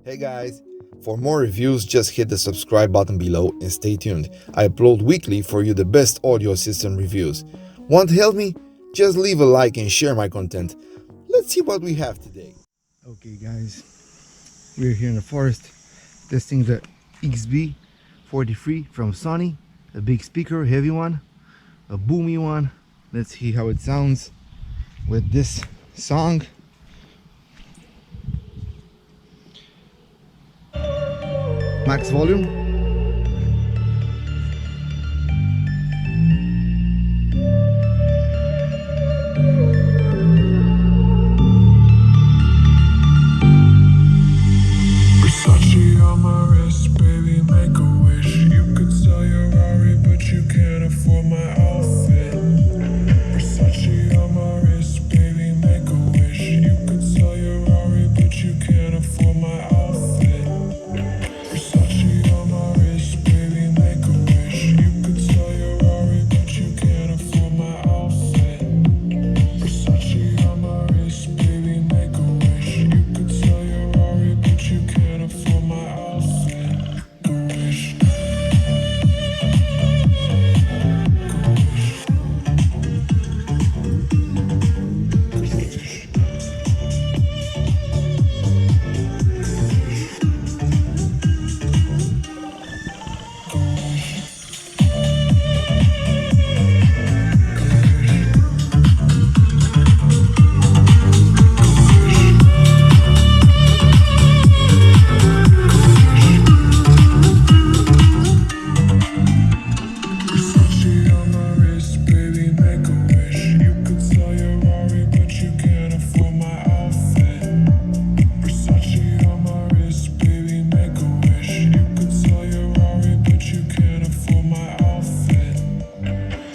Hey guys, for more reviews just hit the subscribe button below and stay tuned. I upload weekly for you the best audio system reviews. Want to help me? Just leave a like and share my content. Let's see what we have today. Okay guys, we're here in the Forrest testing the XB43 from Sony. A big speaker, heavy one, a boomy one. Let's see how it sounds with this song. Max volume. Versace on my wrist, baby, make a wish. You could sell your Rari, but you can't afford my outfit. Versace on my wrist, baby, make a wish. You could sell your Rari, but you can't afford my outfit. Versace on my wrist, baby, make a wish. You could sell your Rari, but you can't afford my outfit. Versace on my wrist, baby, make a wish. You could sell your Rari, but you can't afford my outfit. Make a wish. Versace on my wrist, baby, make a wish. You could sell your Rari, but you can't afford my outfit. Versace on my wrist, baby, make a wish. You could sell your Rari, but you can't afford my outfit.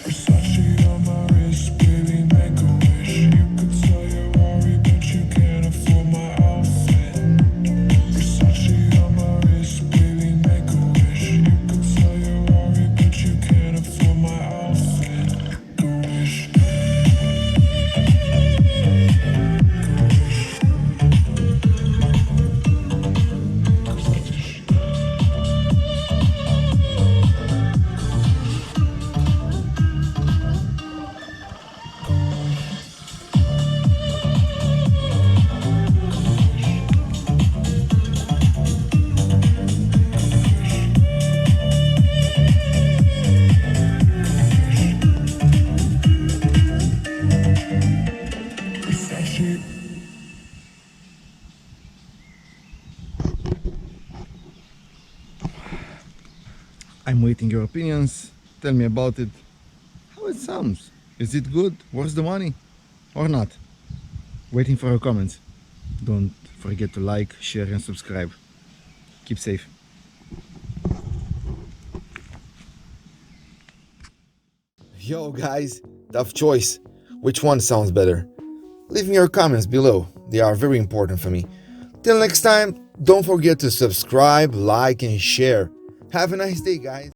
Versace on my wrist, baby, make a wish. You could sell your Rari, but you can't afford my outfit. Versace on my wrist, baby, make a wish. You could sell your Rari, but you can't afford my outfit. Make a wish. Versace. I'm waiting your opinions. Tell me about it. How it sounds. Is it good? Worth the money? Or not? Waiting for your comments. Don't forget to like, share and subscribe. Keep safe. Yo guys, tough choice. Which one sounds better? Leave me your comments below. They are very important for me. Till next time, don't forget to subscribe, like and share. Have a nice day guys.